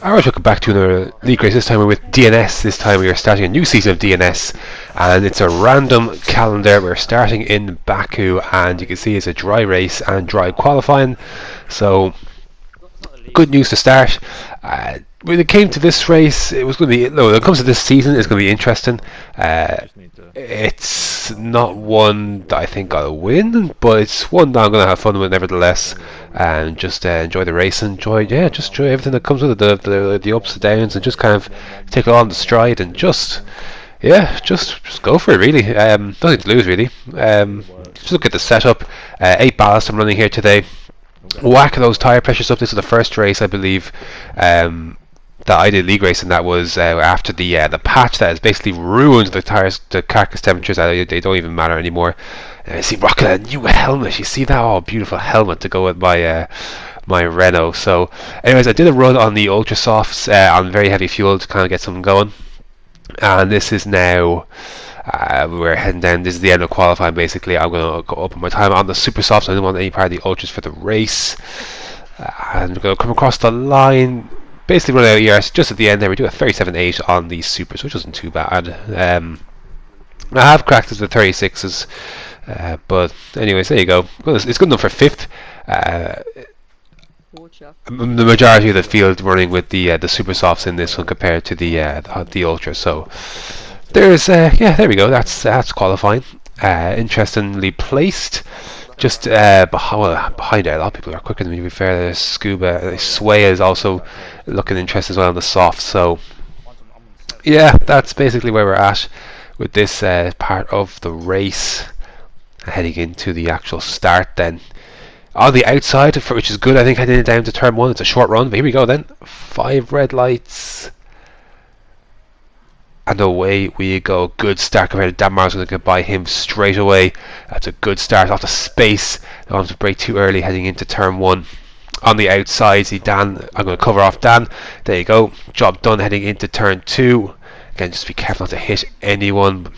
Alright, welcome back to another league race. This time we're with DNS. This time we are starting a new season of DNS, and it's a random calendar. We're starting in Baku, and you can see it's a dry race and dry qualifying. So, good news to start. When it came to this race, it was going to be. No, when it comes to this season, it's going to be interesting. It's not one that I think I'll win, but it's one that I'm going to have fun with nevertheless, and just enjoy the race, just enjoy everything that comes with it, the ups and downs, and just kind of take it all in the stride, and just go for it really. Nothing to lose really. Just look at the setup. 8 ballast I'm running here today. Whack those tire pressures up. This is the first race I believe that I did league racing. That was after the patch that has basically ruined the tires, the carcass temperatures. They don't even matter anymore. I see rocking a new helmet. You see that? Oh, beautiful helmet to go with my my Renault. So, anyways, I did a run on the ultra softs on very heavy fuel to kind of get something going. And this is now. We're heading down. This is the end of qualifying. Basically, I'm going to go up on my time on the super softs. I didn't want any part of the ultras for the race. And we're going to come across the line. Basically, running out of ERS just at the end there. We do a 37.8 on the supers, which wasn't too bad. I have cracked it with 36s, but anyways, there you go. It's good enough for 5th. The majority of the field running with the super softs in this one compared to the ultra. So there's there we go. That's qualifying. Interestingly placed. Just behind there, a lot of people are quicker than me. To be fair, there's Scuba. Sway is also looking interesting as well on the soft. So yeah, that's basically where we're at with this part of the race. Heading into the actual start then. On the outside, which is good, I think, heading down to turn 1. It's a short run, but here we go then. 5 red lights. And away we go. Good start compared to Danmark's going to get by him straight away. That's a good start. Lots of space. Don't want to break too early heading into turn 1. On the outside, see Dan. I'm going to cover off Dan. There you go. Job done heading into turn 2. Again, just be careful not to hit anyone.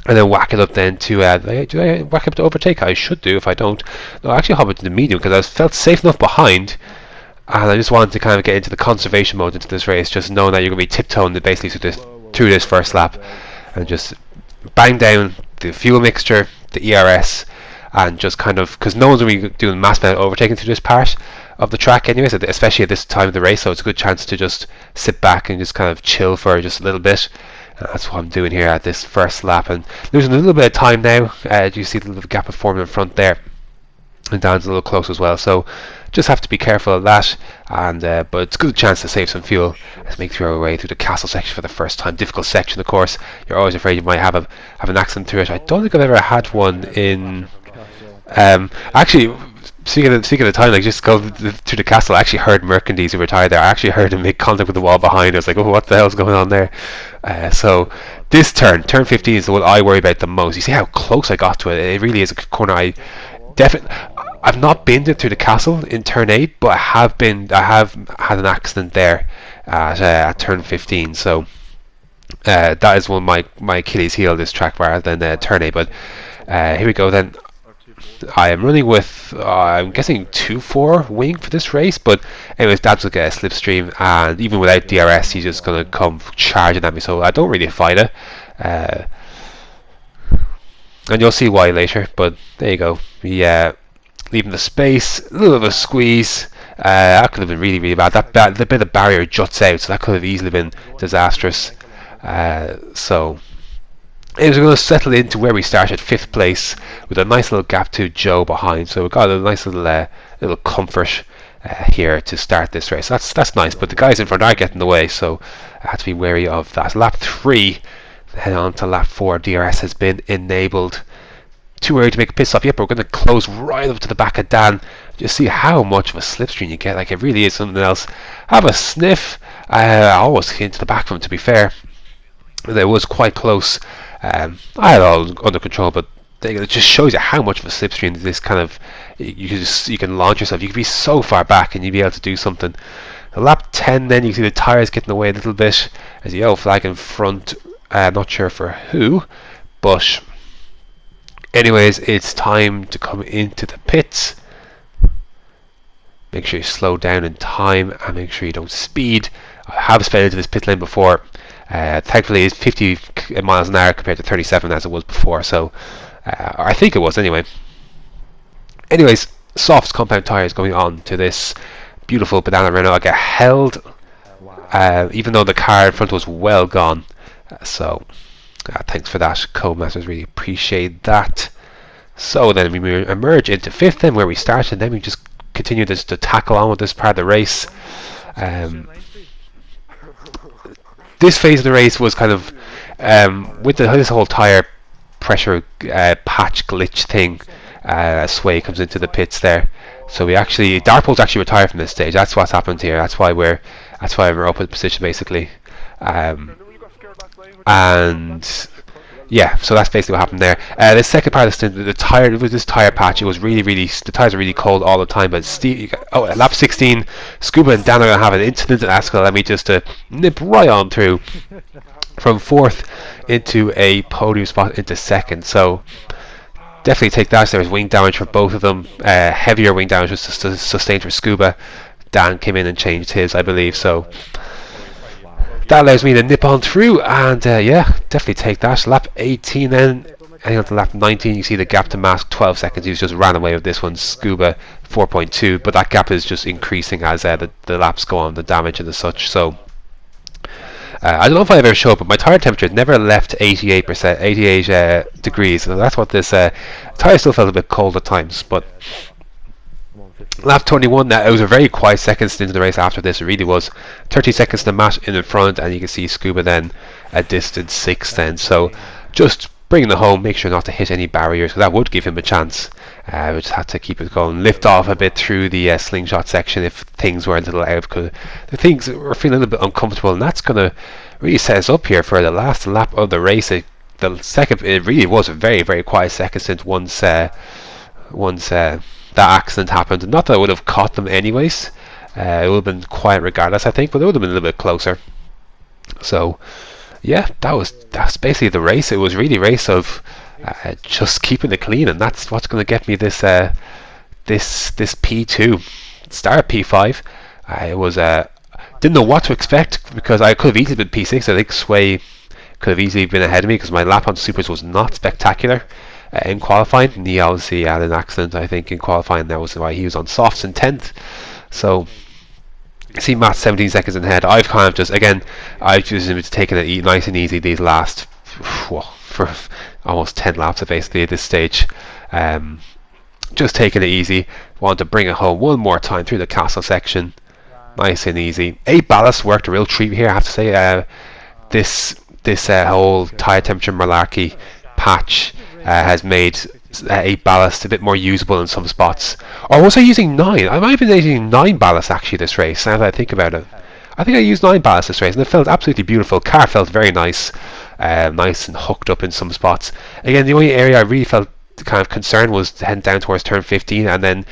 And then whack it up then to, do I whack up to overtake? I should do if I don't. No, I actually hop into the medium because I felt safe enough behind. And I just wanted to kind of get into the conservation mode into this race, just knowing that you're going to be tiptoeing basically through this first lap. And just bang down the fuel mixture, the ERS, and just kind of, because no one's going to be doing mass amount overtaking through this part of the track anyways, especially at this time of the race, so it's a good chance to just sit back and just kind of chill for just a little bit. That's what I'm doing here at this first lap, and losing a little bit of time now. Do you see the little gap of forming in front there? And Dan's a little close as well, so just have to be careful of that. And but it's a good chance to save some fuel as we make through our way through the castle section for the first time. Difficult section, of course. You're always afraid you might have an accident through it. I don't think I've ever had one in. Actually, speaking of the time, like just go through the castle, I actually heard Mercandies who retired there. I actually heard him make contact with the wall behind. I was like, oh, what the hell's going on there? So this turn 15 is the one I worry about the most. You see how close I got to it. It really is a corner. I've not been through the castle in turn 8, but I have had an accident there at turn 15. So that is one of my Achilles heel, this track, rather than turn 8. But here we go then. I am running with, I'm guessing 2.4 wing for this race, but anyways, Dabs will get a slipstream, and even without DRS, he's just going to come charging at me, so I don't really fight it. And you'll see why later, but there you go. Leaving the space, a little bit of a squeeze. That could have been really, really bad. The bit of barrier juts out, so that could have easily been disastrous. So it was going to settle into where we started, 5th place, with a nice little gap to Joe behind. So we've got a nice little comfort here to start this race. That's nice, but the guys in front are getting in the way, so I have to be wary of that. Lap 3, head on to lap 4. DRS has been enabled. Too early to make a pit stop. Yep, we're going to close right up to the back of Dan. Just see how much of a slipstream you get. Like, it really is something else. Have a sniff. I almost came to the back of him, to be fair. It was quite close. I had it all under control, but it just shows you how much of a slipstream this kind of, you can launch yourself. You can be so far back and you'll be able to do something. Lap 10 then, you can see the tyres getting away a little bit as the yellow flag in front. Not sure for who, but anyways, it's time to come into the pits. Make sure you slow down in time and make sure you don't speed. I have sped into this pit lane before. Thankfully it's 50 miles an hour compared to 37 as it was before, so I think it was anyway. Anyways, soft compound tyres going on to this beautiful banana Renault. I get held even though the car in front was well gone, so thanks for that, co-masters, really appreciate that. So then we emerge into 5th then, where we started, and then we just continue to tackle on with this part of the race. This phase of the race was kind of with this whole tyre pressure patch glitch thing. Sway comes into the pits there, so we actually Darpole's actually retired from this stage. That's what's happened here. That's why we're up in position basically, and yeah, so that's basically what happened there. The second part of the stint, this tyre patch, it was really the tyres are really cold all the time. But at lap 16, Scuba and Dan are going to have an incident, and that's going to let me just nip right on through from 4th into a podium spot into 2nd. So definitely take that. There was wing damage for both of them. Heavier wing damage was sustained for Scuba. Dan came in and changed his, I believe. So that allows me to nip on through, and yeah, definitely take that. Lap 18 then, heading on to lap 19, you see the gap to Mask, 12 seconds. He's just ran away with this one. Scuba, 4.2, but that gap is just increasing as the laps go on, the damage and the such. So I don't know if I ever showed, but my tyre temperature never left 88 degrees. So that's what this tyre still felt a bit cold at times. But lap 21, it was a very quiet seconds into the race after this. It really was. 30 seconds to Matt in front, and you can see Scuba then a distant 6th then. So just bringing it home, make sure not to hit any barriers, because that would give him a chance. We just had to keep it going, lift off a bit through the slingshot section if things were a little out, because the things were feeling a little bit uncomfortable, and that's going to really set us up here for the last lap of the race. It really was a very quiet second stint once that accident happened. Not that I would have caught them anyways. It would have been quiet regardless, I think, but it would have been a little bit closer. So yeah, that's basically the race. It was really a race of just keeping it clean, and that's what's going to get me this this P2. Start P5. I was didn't know what to expect, because I could have easily been P6. I think Sway could have easily been ahead of me, because my lap on supers was not spectacular in qualifying, and he obviously had an accident, I think, in qualifying. That was why he was on softs in 10th. So you see Matt 17 seconds ahead. I've kind of just taken it nice and easy these last for almost 10 laps basically at this stage. Just taking it easy. Want to bring it home one more time through the castle section, nice and easy. 8 ballast worked a real treat here, I have to say. This whole tyre temperature malarkey patch has made 8 ballast a bit more usable in some spots. Or was I using 9? I might have been using 9 ballast actually this race, now that I think about it. I think I used 9 ballast this race, and it felt absolutely beautiful. Car felt very nice, nice and hooked up in some spots. Again, the only area I really felt kind of concerned was heading down towards turn 15, and then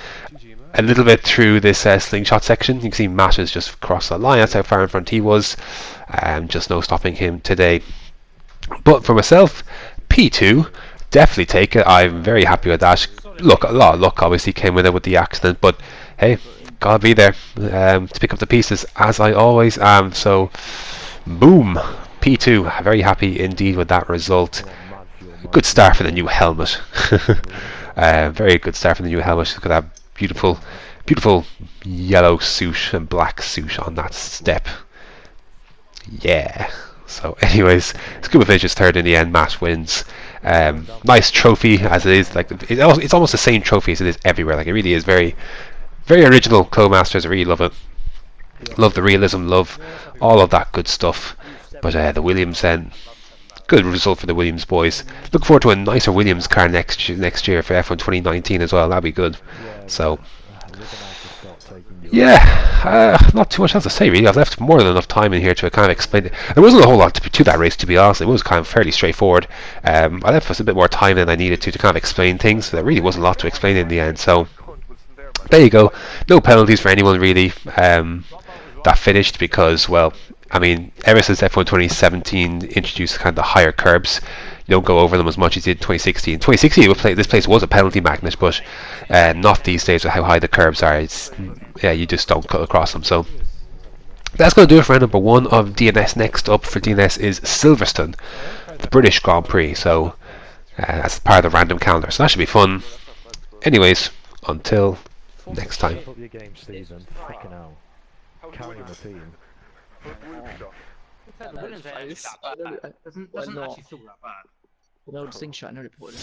a little bit through this slingshot section. You can see Matt has just crossed the line. That's how far in front he was. Just no stopping him today. But for myself, P2, definitely take it. I'm very happy with that. Look, a lot of luck obviously came with it with the accident, but hey, gotta be there to pick up the pieces, as I always am. So boom, P2. Very happy indeed with that result. Good start for the new helmet. Very good start for the new helmet. Look at that beautiful yellow suit and black suit on that step. Yeah. So anyways, Scuba finishes 3rd in the end. Matt wins. Nice trophy as it is. Like it's almost the same trophy as it is everywhere. Like it really is very original. Co-masters, I really love it. Love the realism. Love all of that good stuff. But the Williams then, good result for the Williams boys. Look forward to a nicer Williams car next year for F1 2019 as well. That'd be good. So yeah, not too much else to say really. I've left more than enough time in here to kind of explain it. There wasn't a whole lot to that race, to be honest. It was kind of fairly straightforward. I left us a bit more time than I needed to kind of explain things. There really wasn't a lot to explain in the end. So there you go. No penalties for anyone really that finished, because, well, I mean, ever since F1 2017 introduced kind of the higher curbs, you don't go over them as much as you did in 2016. 2016, this place was a penalty magnet, but not these days with how high the curbs are. Yeah, you just don't cut across them. So that's going to do it for round number 1 of DNS. Next up for DNS is Silverstone, the British Grand Prix. So that's part of the random calendar. So that should be fun. Anyways, until next time. Step up your game, Stephen. Fucking hell. Carrying the team. Doesn't actually feel that bad. No, distinction, I know reported.